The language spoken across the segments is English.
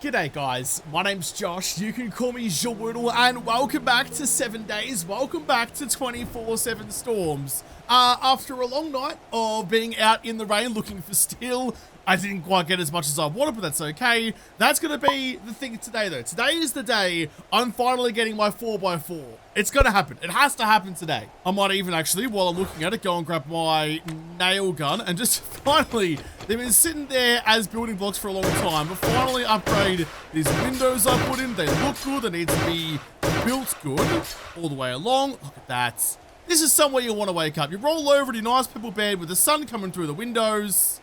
G'day guys, my name's Josh, you can call me JaWoodle, and welcome back to 7 days, welcome back to 24/7 storms. After a long night of being out in the rain looking for steel, I didn't quite get as much as I wanted, but that's okay. That's gonna be the thing today though. Today is the day I'm finally getting my 4x4. It's gonna happen, it has to happen today. I might even actually, while I'm looking at it, go and grab my nail gun and just finally, they've been sitting there as building blocks for a long time, but finally upgrade these windows I put in. They look good, they need to be built good all the way along. Look at that. This is somewhere you want to wake up. You roll over in your nice purple bed with the sun coming through the windows.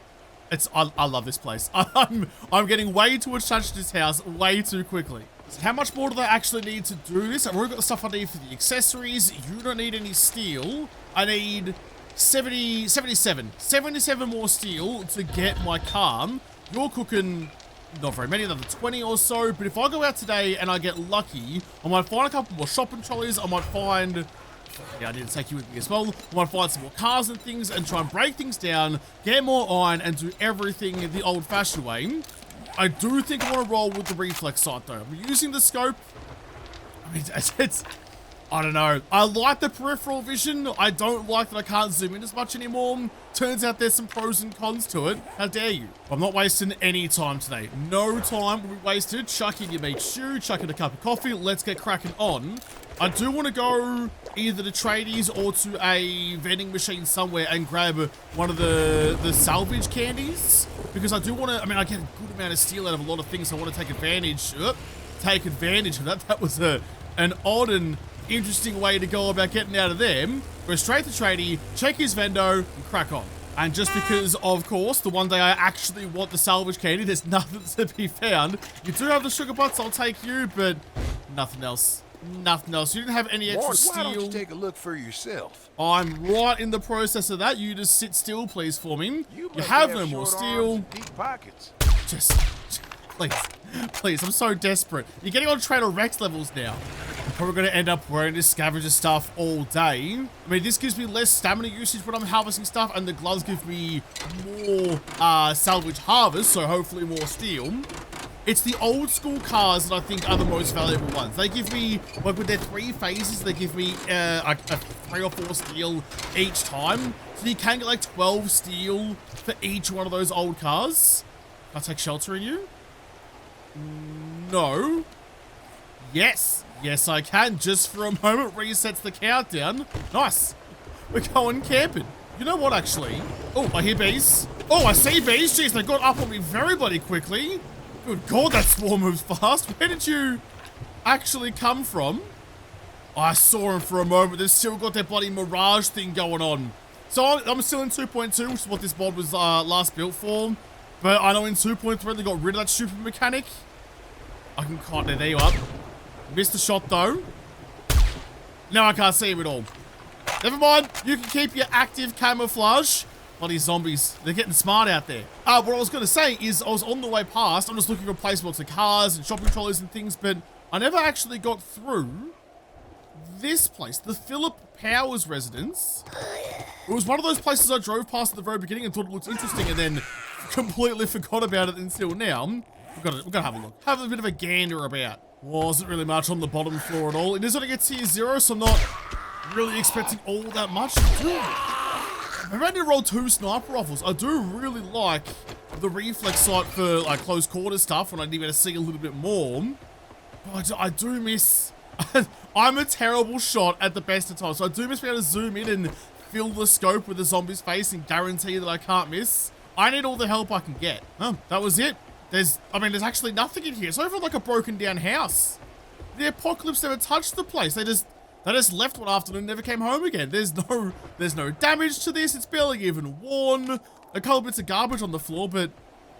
I love this place. I'm getting way too attached to this house way too quickly. So how much more do I actually need to do this? I've already got the stuff I need for the accessories. You don't need any steel. I need 77 more steel to get my car. You're cooking not very many, another 20 or so. But if I go out today and I get lucky, I might find a couple more shopping trolleys. I might find... Yeah, I need to take you with me as well. I want to find some more cars and things and try and break things down, get more iron, and do everything the old-fashioned way. I do think I want to roll with the reflex sight, though. I'm using the scope. I mean, I don't know. I like the peripheral vision. I don't like that I can't zoom in as much anymore. Turns out there's some pros and cons to it. How dare you? I'm not wasting any time today. No time will be wasted. Chuck in your meat stew, chuck in a cup of coffee. Let's get cracking on. I do want to go either to tradies or to a vending machine somewhere and grab one of the salvage candies, because I do want to, I mean, I get a good amount of steel out of a lot of things, so I want to take advantage of that. That was an odd and interesting way to go about getting out of them. Go straight to tradie, check his vendo, and crack on. And just because, of course, the one day I actually want the salvage candy, there's nothing to be found. You do have the sugar butts, I'll take you, but nothing else. Nothing else. You didn't have any extra steel. Why don't you take a look for yourself? I'm right in the process of that. You just sit still, please, for me. You have no more steel. Deep pockets. Just please, I'm so desperate. You're getting on Trader Rex levels now. I'm probably going to end up wearing this scavenger stuff all day. I mean, this gives me less stamina usage when I'm harvesting stuff, and the gloves give me more salvage harvest, so hopefully more steel. It's the old school cars that I think are the most valuable ones. They give me, like with their 3 phases, they give me a 3 or 4 steel each time. So you can get like 12 steel for each one of those old cars. Can I take shelter in you? No. Yes. Yes, I can. Just for a moment, resets the countdown. Nice. We're going camping. You know what, actually? Oh, I hear bees. Oh, I see bees. Jeez, they got up on me very bloody quickly. Good God, that swarm moves fast. Where did you actually come from? I saw him for a moment. They've still got their bloody mirage thing going on. So I'm still in 2.2, which is what this mod was last built for. But I know in 2.3 they got rid of that stupid mechanic. I can can't. There you are. Missed the shot though. Now I can't see him at all. Never mind. You can keep your active camouflage. Bloody zombies. They're getting smart out there. What I was going to say is I was on the way past. I'm just looking for place blocks of cars and shopping trolleys and things, but I never actually got through this place, the Philip Powers residence. It was one of those places I drove past at the very beginning and thought it looked interesting and then completely forgot about it until now. We've got to have a look. Have a bit of a gander about. Wasn't really much on the bottom floor at all. It is going to get tier 0, so I'm not really expecting all that much. I'm ready to roll 2 sniper rifles. I do really like the reflex sight for like close quarter stuff when I need to see a little bit more. But I do miss... I'm a terrible shot at the best of times, so I do miss being able to zoom in and fill the scope with the zombie's face and guarantee that I can't miss. I need all the help I can get. Oh, that was it. There's actually nothing in here. It's over like a broken down house. The apocalypse never touched the place. They just left one afternoon and never came home again. There's no damage to this. It's barely even worn. A couple bits of garbage on the floor, but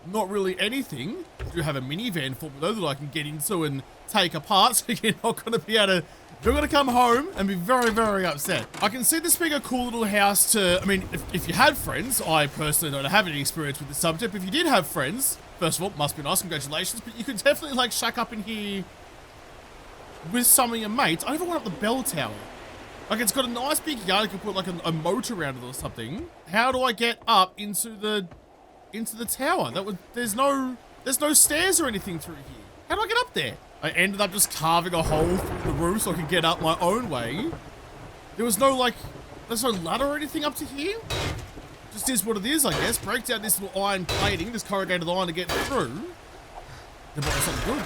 not really anything. I do have a minivan for me though that I can get into and take apart, so you're not going to be able to... You're going to come home and be very, very upset. I can see this being a cool little house to... I mean, if you had friends, I personally don't have any experience with the subject, but if you did have friends, first of all, must be nice, congratulations, but you could definitely like shack up in here with some of your mates. I even went up the bell tower. Like, it's got a nice big yard. You can put like a moat around it or something. How do I get up into the tower? There's no stairs or anything through here. How do I get up there? I ended up just carving a hole through the roof so I could get up my own way. There was no, like, there's no ladder or anything up to here. Just is what it is, I guess. Break down this little iron plating, this corrugated iron to get through. Then that's not good.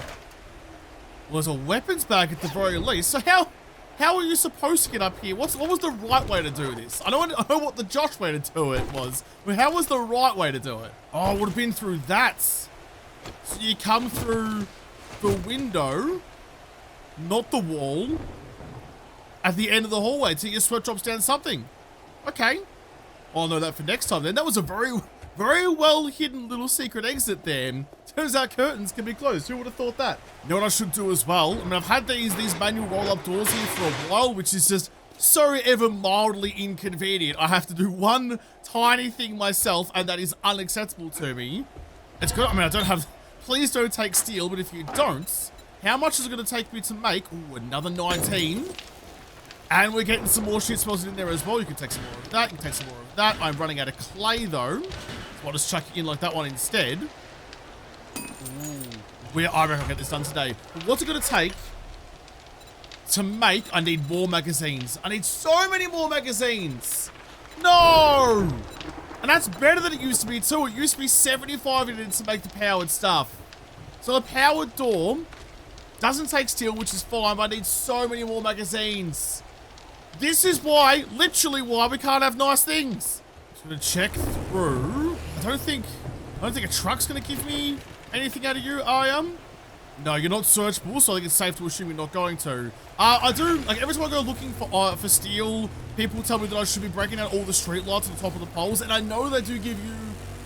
Well, there's a weapons bag at the very least. So how are you supposed to get up here? What was the right way to do this? I know what the Josh way to do it was, but how was the right way to do it? Oh, it would have been through that. So you come through the window, not the wall, at the end of the hallway until your sweat drops down something. Okay. I'll know that for next time then. That was a very, very well hidden little secret exit there. Turns out curtains can be closed. Who would have thought that? You know what I should do as well? I mean, I've had these manual roll-up doors here for a while, which is just so ever mildly inconvenient. I have to do one tiny thing myself, and that is unacceptable to me. It's good. I mean, I don't have... Please don't take steel, but if you don't, how much is it going to take me to make? Ooh, another 19. And we're getting some more shit smells in there as well. You can take some more of that. You can take some more of that. I'm running out of clay, though. So I'll just chuck it in like that one instead. Ooh. I reckon I'll get this done today. But what's it going to take to make... I need more magazines. I need so many more magazines. No! And that's better than it used to be, too. It used to be 75 units to make the powered stuff. So the powered door doesn't take steel, which is fine, but I need so many more magazines. This is why, literally why, we can't have nice things. Just gonna check through. I don't think a truck's gonna give me anything out of you, No, you're not searchable, so I think it's safe to assume you're not going to. I do, like, every time I go looking for steel, people tell me that I should be breaking out all the street lights at the top of the poles, and I know they do give you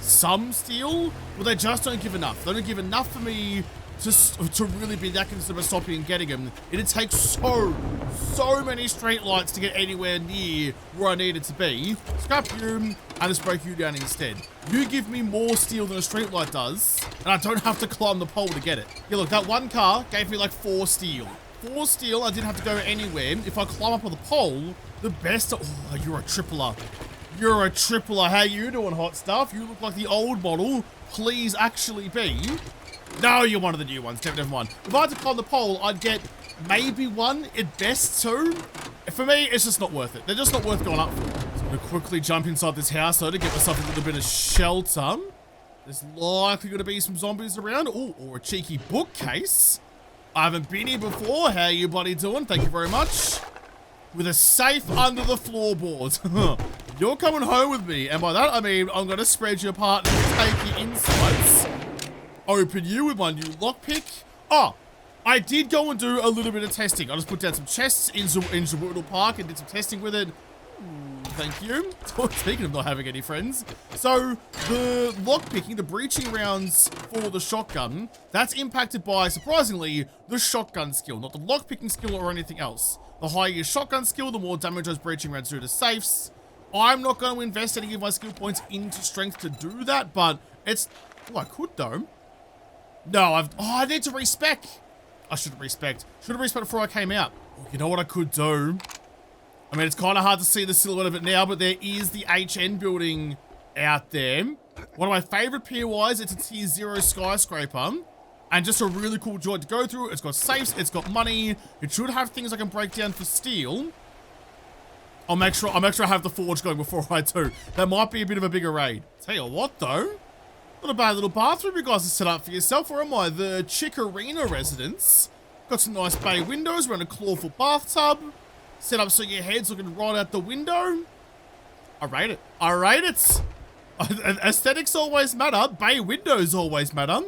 some steel, but they just don't give enough. They don't give enough for me to really be that concerned about stopping and getting them. It'd take so many street lights to get anywhere near where I need it to be. Scrap you, and just break you down instead. You give me more steel than a street light does, and I don't have to climb the pole to get it. Yeah, look, that one car gave me like 4 steel. 4 steel, I didn't have to go anywhere. If I climb up on the pole, the best... Oh, you're a tripler. You're a tripler. How you doing, hot stuff? You look like the old model. Please actually be. No, you're one of the new ones. Never mind. If I had to climb the pole, I'd get maybe 1, at best 2. For me, it's just not worth it. They're just not worth going up for. So I'm going to quickly jump inside this house, though, to get myself a little bit of shelter. There's likely going to be some zombies around. Oh, or a cheeky bookcase. I haven't been here before. How you bloody doing? Thank you very much. With a safe under the floorboards. You're coming home with me. And by that, I mean, I'm going to spread you apart and take your insides. Open you with my new lockpick. Oh, I did go and do a little bit of testing. I just put down some chests in JaWoodle Park and did some testing with it. Thank you. Speaking of not having any friends. So, the lockpicking, the breaching rounds for the shotgun, that's impacted by, surprisingly, the shotgun skill, not the lockpicking skill or anything else. The higher your shotgun skill, the more damage those breaching rounds do to safes. I'm not going to invest any of my skill points into strength to do that, but it's... Oh, I could, though. No, I need to respec. I shouldn't respec. Should have respec before I came out. You know what I could do? I mean, it's kind of hard to see the silhouette of it now, but there is the HN building out there. One of my favorite POIs, it's a tier 0 skyscraper. And just a really cool joint to go through. It's got safes, it's got money. It should have things I can break down for steel. I'll make sure I have the forge going before I do. That might be a bit of a bigger raid. Tell you what, though. Not a bad little bathroom you guys have set up for yourself. Where am I? The Chickarina residence. Got some nice bay windows. We're in a clawful bathtub. Set up so your head's looking right out the window. I rate it. I rate it. Aesthetics always matter. Bay windows always matter.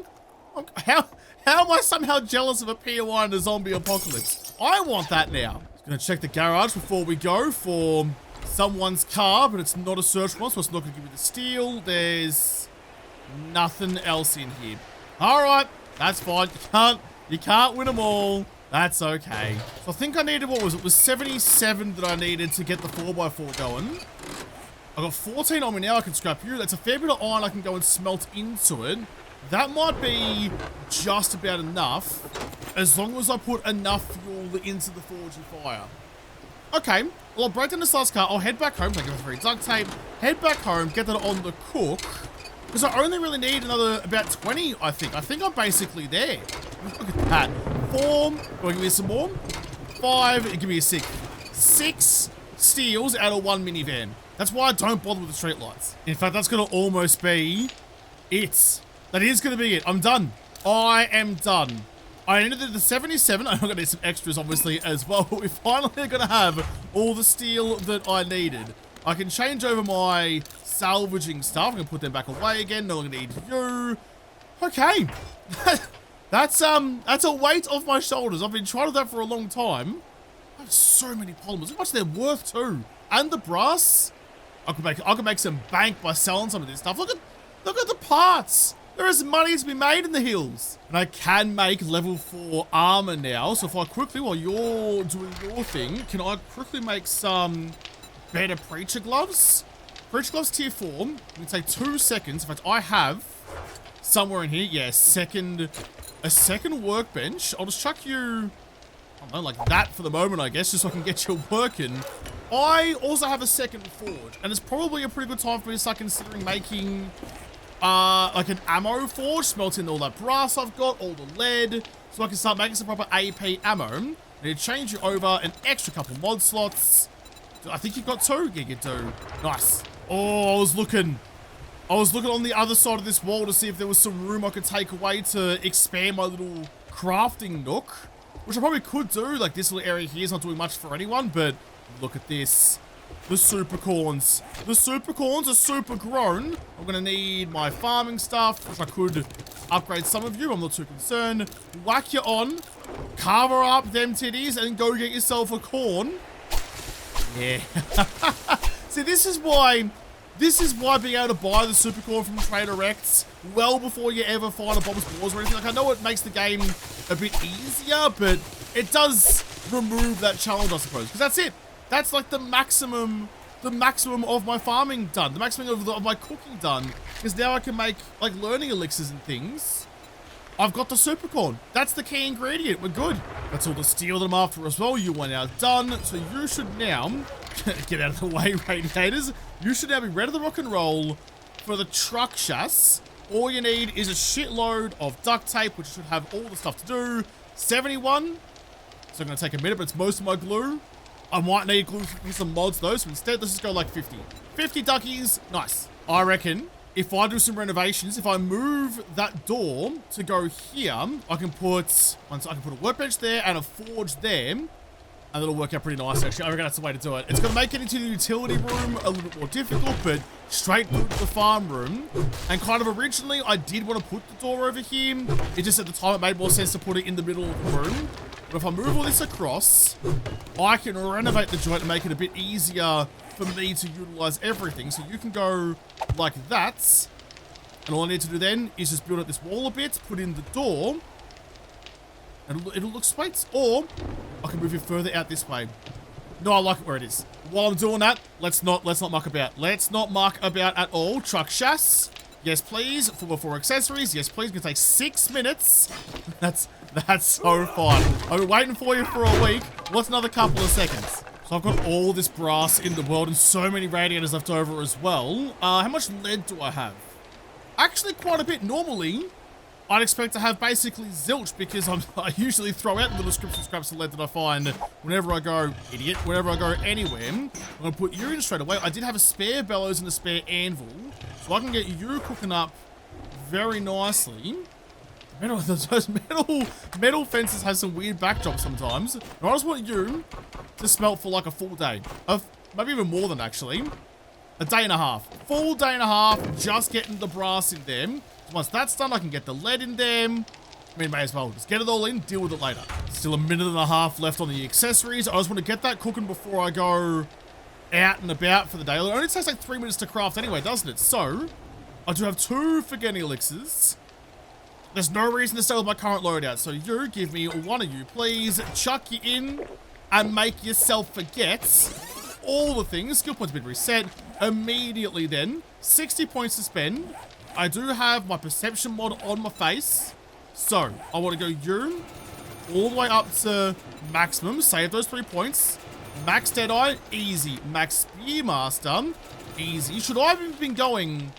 How am I somehow jealous of a POI in a zombie apocalypse? I want that now. Just gonna check the garage before we go for someone's car, but it's not a search one, so it's not gonna give me the steel. There's nothing else in here. All right, that's fine. You can't win them all. That's okay. So I think I needed, what was it? It was 77 that I needed to get the 4x4 going. I got 14 on me now. I can scrap you. That's a fair bit of iron I can go and smelt into it. That might be just about enough, as long as I put enough fuel into the forging fire. Okay, well, I'll break down this last car. I'll head back home. Thank you for free duct tape. Head back home, get that on the cook. Because I only really need another about 20, I think. I think I'm basically there. Look at that. 4. Will give me some more? 5. Give me a 6. 6 steals out of 1 minivan. That's why I don't bother with the streetlights. In fact, that's going to almost be it. That is going to be it. I'm done. I am done. I ended at the 77. I'm going to need some extras, obviously, as well. But we're finally going to have all the steel that I needed. I can change over my salvaging stuff. I'm going to put them back away again. No longer need you. Okay. That's a weight off my shoulders. I've been trying to do that for a long time. I have so many polymers. How much they're worth too. And the brass. I could make some bank by selling some of this stuff. Look at the parts. There is money to be made in the hills. And I can make level 4 armor now. So if I quickly, while you're doing your thing, can I quickly make some better preacher gloves? Preacher gloves tier 4. It can take 2 seconds. In fact, I have somewhere in here, yeah, a second workbench. I'll just chuck you, I don't know, like that for the moment, I guess, just so I can get you working. I also have a second forge, and it's probably a pretty good time for me to start considering making like an ammo forge, smelting all that brass I've got, all the lead, so I can start making some proper AP ammo. I need to change you over an extra couple mod slots. I think you've got 2. Yeah, you do. Nice. Oh, I was looking on the other side of this wall to see if there was some room I could take away to expand my little crafting nook, which I probably could do. Like, this little area here is not doing much for anyone, but look at this. The super corns. The super corns are super grown. I'm going to need my farming stuff, which I could upgrade some of you. I'm not too concerned. Whack you on. Cover up them titties and go get yourself a corn. Yeah. See, this is why being able to buy the super corn from Trader Rex well before you ever find a Bob's Balls or anything. Like, I know it makes the game a bit easier, but it does remove that challenge, I suppose. Because that's it. That's like the maximum of my farming done. The maximum of my cooking done. Because now I can make, like, learning elixirs and things. I've got the super corn. That's the key ingredient. We're good. That's all the steel that I'm after as well. You are now done. So you should now get out of the way, radiators. You should now be ready to rock and roll for the truck chassis. All you need is a shitload of duct tape, which should have all the stuff to do. 71. So I'm going to take a minute, but it's most of my glue. I might need glue for some mods though, so instead let's just go like 50. 50 duckies. Nice. I reckon if I do some renovations, if I move that door to go here, I can put a workbench there and a forge there. And it'll work out pretty nice, actually. I reckon that's the way to do it. It's going to make it into the utility room a little bit more difficult, but straight through to the farm room. And kind of originally, I did want to put the door over here. It just at the time, it made more sense to put it in the middle of the room. But if I move all this across, I can renovate the joint and make it a bit easier for me to utilize everything. So you can go like that. And all I need to do then is just build up this wall a bit, put in the door. And it'll look sweet. Or I can move it further out this way. No, I like it where it is. While I'm doing that, let's not muck about. Let's not muck about at all. Truck chassis. Yes, please. 4x4 accessories. Yes, please. It's gonna take 6 minutes. That's so fun. I've been waiting for you for a week. What's another couple of seconds? So I've got all this brass in the world and so many radiators left over as well. How much lead do I have? Actually, quite a bit. Normally, I'd expect to have basically zilch because I usually throw out little scraps of lead that I find whenever I go, whenever I go anywhere. I'm going to put you in straight away. I did have a spare bellows and a spare anvil, so I can get you cooking up very nicely. Those metal fences have some weird backdrops sometimes. And I just want you to smelt for like a full day. Maybe even more than actually. A day and a half. Full day and a half, just getting the brass in them. Once that's done, I can get the lead in there. I mean, may as well just get it all in, deal with it later. Still a minute and a half left on the accessories. I just want to get that cooking before I go out and about for the day. It only takes like 3 minutes to craft anyway, doesn't it? So, I do have 2 forgetting elixirs. There's no reason to stay with my current loadout. So you, give me one of you, please. Chuck you in and make yourself forget all the things. Skill points have been reset. Immediately then, 60 points to spend. I do have my perception mod on my face. So, I want to go you all the way up to maximum. Save those 3 points. Max Deadeye, easy. Max Spearmaster, easy. Should I have been going...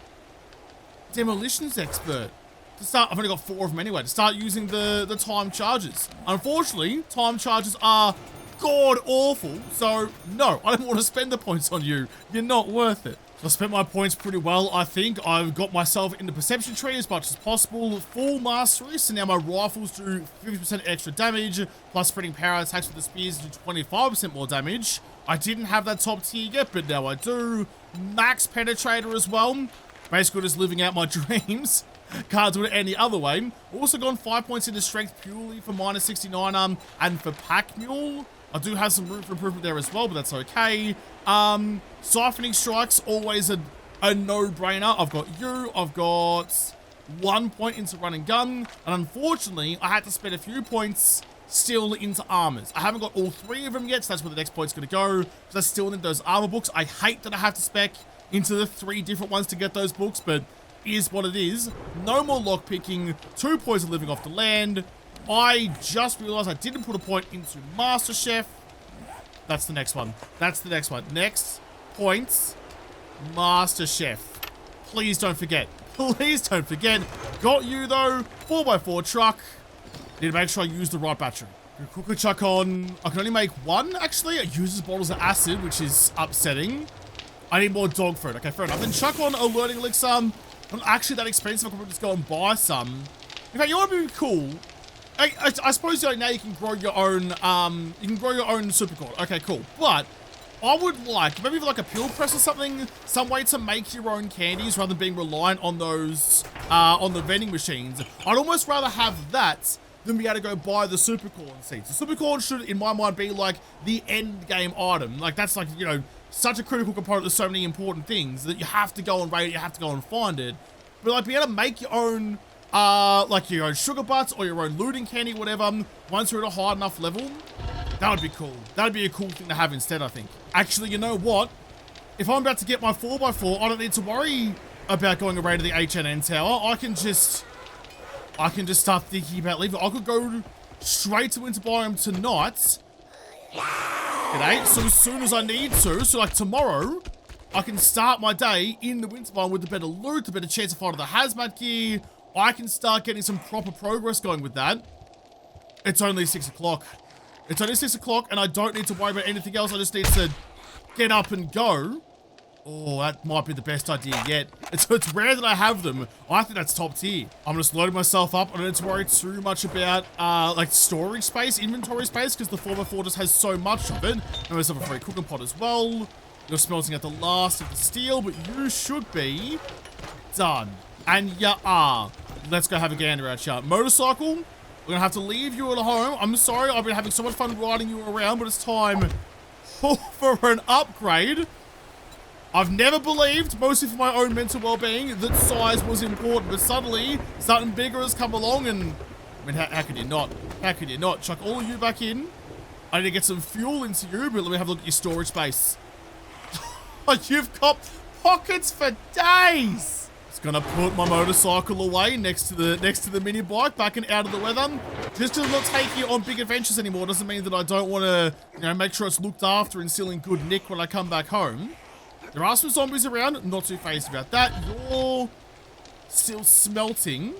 demolitions expert. To start, I've only got 4 of them anyway. To start using the time charges. Unfortunately, time charges are god awful. So no, I don't want to spend the points on you. You're not worth it. I spent my points pretty well, I think. I've got myself in the perception tree as much as possible. Full mastery, so now my rifles do 50% extra damage, plus spreading power attacks with the spears do 25% more damage. I didn't have that top tier yet, but now I do. Max penetrator as well. Basically just living out my dreams. Can't do it any other way. Also gone 5 points into strength purely for minus 69 and for pack mule. I do have some room for improvement there as well, but that's okay. Siphoning strikes, always a no-brainer. I've got you. I've got 1 point into run and gun. And unfortunately, I had to spend a few points still into armors. I haven't got all 3 of them yet, so that's where the next point's going to go. So I still need those armor books. I hate that I have to spec into the 3 different ones to get those books, but is what it is. No more lockpicking. 2 points of living off the land. I just realized I didn't put a point into Master Chef. That's the next one. That's the next one. Next, points, Master Chef. Please don't forget. Please don't forget. Got you though. 4x4 truck. Need to make sure I use the right battery. Quickly chuck on. I can only make 1 actually. It uses bottles of acid, which is upsetting. I need more dog food. Okay, fair enough. Then chuck on a learning elixir. Not actually that expensive. I could probably just go and buy some. In fact, you want to be cool? I suppose now you can grow your own. You can grow your own super cord. Okay, cool. But I would like maybe like a pill press or something, some way to make your own candies rather than being reliant on those on the vending machines. I'd almost rather have that than be able to go buy the super corn seeds. The super corn should, in my mind, be like the end game item. Like that's like, you know, such a critical component of so many important things that you have to go and raid it, you have to go and find it. But like be able to make your own like your own sugar butts or your own looting candy, whatever, once you're at a high enough level, that would be cool. That would be a cool thing to have instead, I think. Actually, you know what? If I'm about to get my 4x4, I don't need to worry about going around to the HNN tower. I can just start thinking about leaving. I could go straight to Winter Biome tonight. G'day. So as soon as I need to, so like tomorrow, I can start my day in the Winter Biome with the better loot, the better chance of finding the hazmat gear. I can start getting some proper progress going with that. It's only 6 o'clock. It's only 6 o'clock and I don't need to worry about anything else. I just need to get up and go. Oh, that might be the best idea yet. It's rare that I have them. I think that's top tier. I'm just loading myself up. I don't need to worry too much about like storage space, inventory space, because the 4x4 just has so much of it. I myself a free cooking pot as well. You're smelting at the last of the steel, but you should be done. And you are. Let's go have a gander out here. Motorcycle, we're gonna have to leave you at home. I'm sorry, I've been having so much fun riding you around, but it's time for an upgrade. I've never believed, mostly for my own mental well-being, that size was important, but suddenly something bigger has come along and, I mean, how could you not? How could you not? Chuck all of you back in. I need to get some fuel into you, but let me have a look at your storage space. You've got pockets for days. Just gonna put my motorcycle away next to the mini bike, back and out of the weather. Just to not take you on big adventures anymore doesn't mean that I don't want to, you know, make sure it's looked after and still in good nick when I come back home. There are some zombies around, not too phased about that. You're still smelting.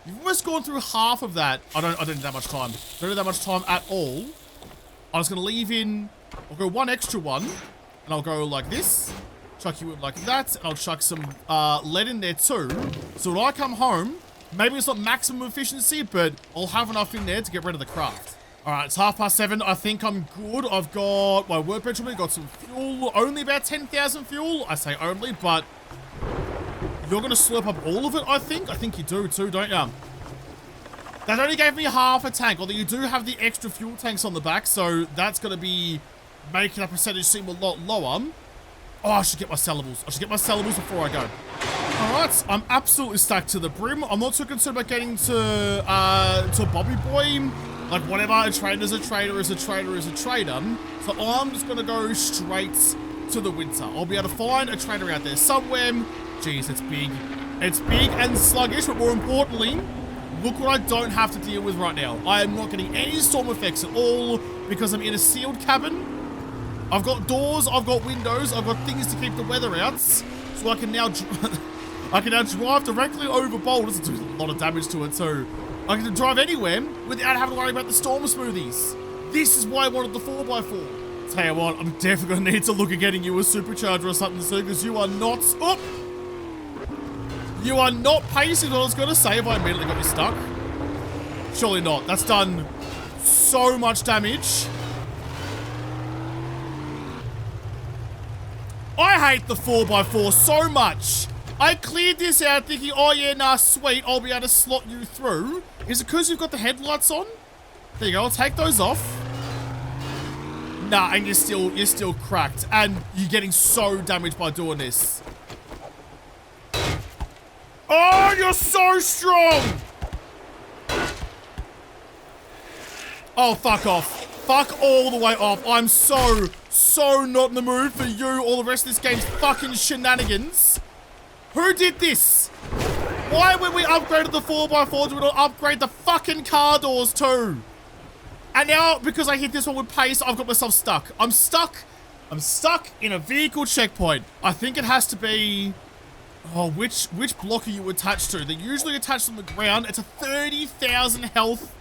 You've almost gone through half of that. I don't need that much time. Don't need that much time at all. I was gonna leave in, I'll go 1 extra one, and I'll go like this. Chuck you in like that, and I'll chuck some lead in there too. So when I come home, maybe it's not maximum efficiency, but I'll have enough in there to get rid of the craft. All right, it's 7:30. I think I'm good. I've got my workbench with me, got some fuel, only about 10,000 fuel. I say only, but you're gonna slurp up all of it, I think. I think you do too, don't you? That only gave me half a tank, although you do have the extra fuel tanks on the back, so that's gonna be making that percentage seem a lot lower. Oh, I should get my sellables. I should get my sellables before I go. All right, I'm absolutely stacked to the brim. I'm not too concerned about getting to Bobby Boy. Like, whatever, a trader's a trader is a trader is a trader. So I'm just going to go straight to the winter. I'll be able to find a trader out there somewhere. Jeez, it's big. It's big and sluggish, but more importantly, look what I don't have to deal with right now. I am not getting any storm effects at all because I'm in a sealed cabin. I've got doors, I've got windows, I've got things to keep the weather out. So I can now... I can now drive directly over boulders. It does a lot of damage to it too. I can drive anywhere without having to worry about the storm smoothies. This is why I wanted the 4x4. Tell you what, I'm definitely going to need to look at getting you a supercharger or something soon, because you are not... Oh! You are not pacing what I was going to say if I immediately got you stuck. Surely not. That's done so much damage. I hate the 4x4 so much. I cleared this out thinking, oh yeah, nah, sweet, I'll be able to slot you through. Is it because you've got the headlights on? There you go, I'll take those off. Nah, and you're still cracked. And you're getting so damaged by doing this. Oh, you're so strong! Oh, fuck off. Fuck all the way off. I'm so not in the mood for you. All the rest of this game's fucking shenanigans. Who did this? Why, when we upgraded the 4x4, do we not upgrade the fucking car doors too? And now, because I hit this one with pace, I've got myself stuck. I'm stuck in a vehicle checkpoint. I think it has to be... Oh, which block are you attached to? They're usually attached on the ground. It's a 30,000 health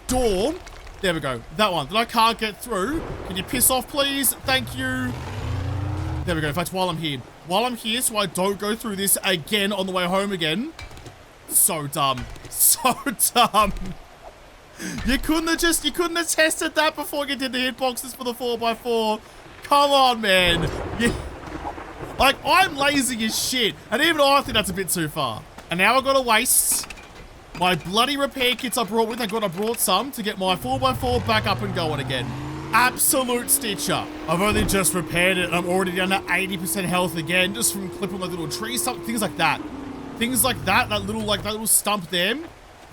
door. There we go. That one that I can't get through. Can you piss off, please? Thank you. There we go. In fact, while I'm here, so I don't go through this again on the way home again. So dumb. So dumb. You couldn't have tested that before you did the hitboxes for the 4x4. Come on, man. Like, I'm lazy as shit. And even I think that's a bit too far. And now I've got to waste my bloody repair kits I brought with. I brought some to get my 4x4 back up and going again. Absolute stitcher. I've only just repaired it. I'm already down to 80% health again, just from clipping like little trees, things like that. Things like that, that little stump there,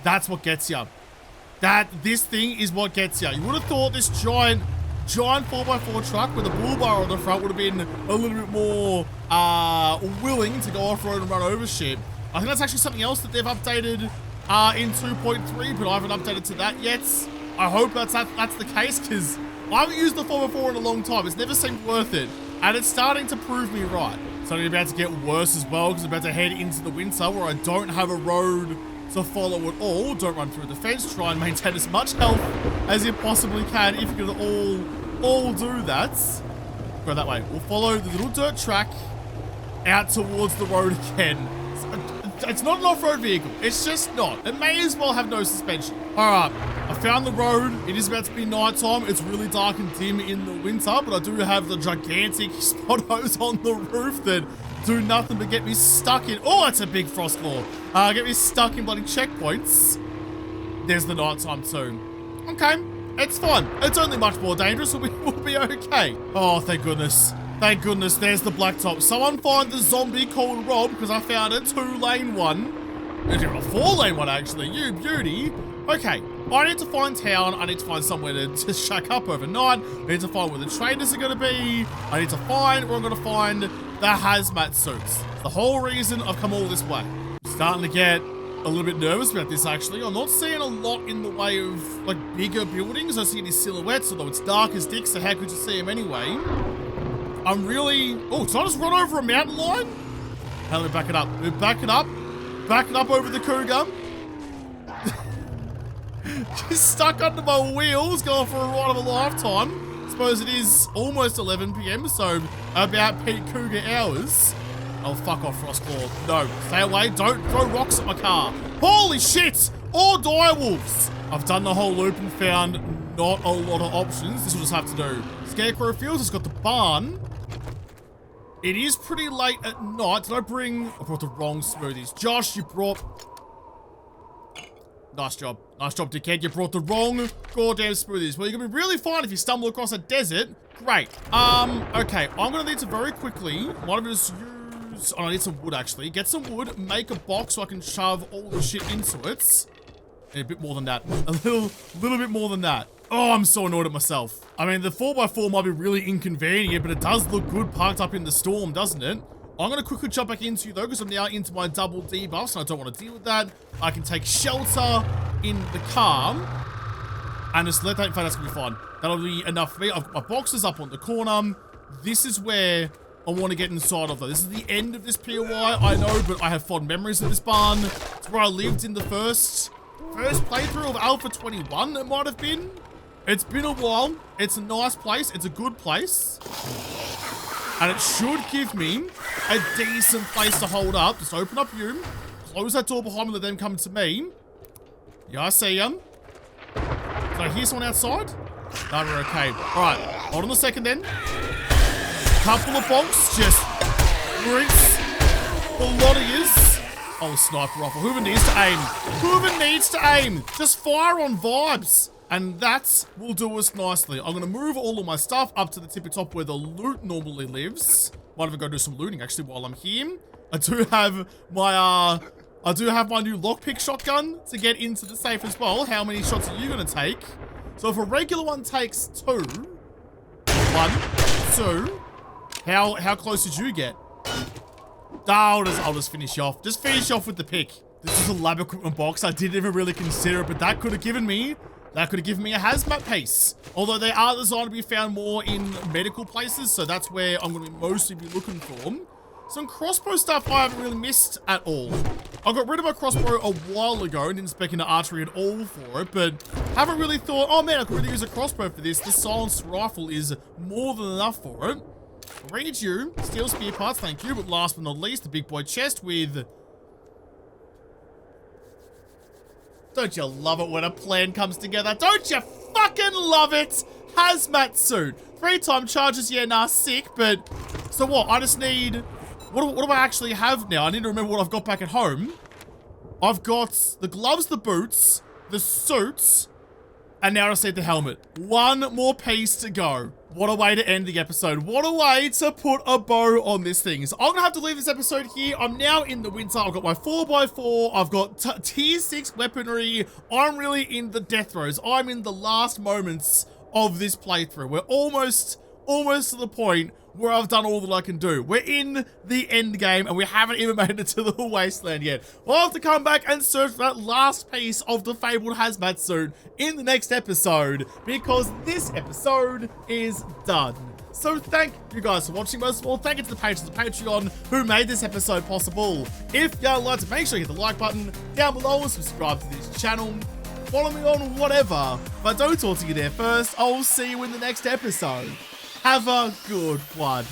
that's what gets you. This thing is what gets you. You would have thought this giant 4x4 truck with a bull bar on the front would have been a little bit more willing to go off-road and run over shit. I think that's actually something else that they've updated in 2.3, but I haven't updated to that yet. I hope that's the case, because I haven't used the 4x4 in a long time. It's never seemed worth it, and it's starting to prove me right. It's only about to get worse as well, because I'm about to head into the winter where I don't have a road to follow at all. Don't run through the fence. Try and maintain as much health as you possibly can if you can all do that. Go that way. We'll follow the little dirt track out towards the road again. It's not an off-road vehicle. It's just not. It may as well have no suspension. All right. I found the road. It is about to be nighttime. It's really dark and dim in the winter, but I do have the gigantic spottos on the roof that do nothing but get me stuck in. Oh, that's a big frost claw. Get me stuck in bloody checkpoints. There's the nighttime too. Okay, it's fine. It's only much more dangerous. We'll be okay. Oh, thank goodness. Thank goodness. There's the blacktop. Someone find the zombie called Rob, because I found a 2-lane one. There's a 4-lane one actually. You beauty. Okay. I need to find town. I need to find somewhere to shack up overnight. I need to find where the traders are going to be. I need to find where I'm going to find the hazmat suits. The whole reason I've come all this way. I'm starting to get a little bit nervous about this, actually. I'm not seeing a lot in the way of, like, bigger buildings. I see any silhouettes, although it's dark as dick, so how could you see them anyway? I'm really... Oh, did I just run over a mountain lion? How do we back it up? We back it up. Back it up over the cougar. Just stuck under my wheels, going for a ride of a lifetime. Suppose it is almost 11 PM, so about peak cougar hours. Oh, fuck off, Frostclaw. No, stay away. Don't throw rocks at my car. Holy shit! Or direwolves. I've done the whole loop and found not a lot of options. This will just have to do. Scarecrow Fields has got the barn. It is pretty late at night. Did I brought the wrong smoothies. Josh, you brought... Nice job. Nice job, dickhead. You brought the wrong goddamn smoothies. Well, you're gonna be really fine if you stumble across a desert. Great. Okay. I'm gonna need to very quickly, might have just use... Oh, I need some wood, actually. Get some wood, make a box so I can shove all the shit into it. And a bit more than that. A little bit more than that. Oh, I'm so annoyed at myself. I mean, the 4x4 might be really inconvenient, but it does look good parked up in the storm, doesn't it? I'm going to quickly jump back into you, though, because I'm now into my double debuffs, and I don't want to deal with that. I can take shelter in the car, and just let that... In fact, that's going to be fine. That'll be enough for me. I've got my boxes up on the corner. This is where I want to get inside of, though. This is the end of this POI, I know, but I have fond memories of this barn. It's where I lived in the first playthrough of Alpha 21, it might have been. It's been a while. It's a nice place. It's a good place. And it should give me a decent place to hold up. Just open up you. Close that door behind me, let them come to me. Yeah, I see them. Did I hear someone outside? No, we're okay. All right, hold on a second then. Couple of bonks, just rinse a lot of yous. Oh, sniper rifle. Whoever needs to aim. Whoever needs to aim. Just fire on vibes. And that will do us nicely. I'm going to move all of my stuff up to the tippy top where the loot normally lives. Might even go do some looting actually while I'm here. I do have my new lockpick shotgun to get into the safe as well. How many shots are you going to take? So if a regular one takes 2, 1, 2. How close did you get? I'll just finish you off. Just finish off with the pick. This is a lab equipment box. I didn't even really consider it, but that could have given me a hazmat piece. Although they are designed to be found more in medical places, so that's where I'm going to mostly be looking for them. Some crossbow stuff I haven't really missed at all. I got rid of my crossbow a while ago and didn't spec into archery at all for it, but haven't really thought, oh man, I could really use a crossbow for this. The silenced rifle is more than enough for it. Read you. Steel spear parts, thank you. But last but not least, the big boy chest with... Don't you love it when a plan comes together? Don't you fucking love it? Hazmat suit. 3-time charges, yeah, nah, sick, but... So what? I just need... What do I actually have now? I need to remember what I've got back at home. I've got the gloves, the boots, the suits, and now I just need the helmet. One more piece to go. What a way to end the episode. What a way to put a bow on this thing. So I'm going to have to leave this episode here. I'm now in the winter. I've got my 4x4. I've got tier 6 weaponry. I'm really in the death throes. I'm in the last moments of this playthrough. We're almost to the point where I've done all that I can do. We're in the end game and we haven't even made it to the wasteland yet. We'll have to come back and search for that last piece of the fabled hazmat suit in the next episode because this episode is done. So thank you guys for watching. Most of all, thank you to the patrons of Patreon who made this episode possible. If y'all like to, make sure you hit the like button down below and subscribe to this channel. Follow me on whatever. If I don't talk to you there first, I'll see you in the next episode. Have a good one.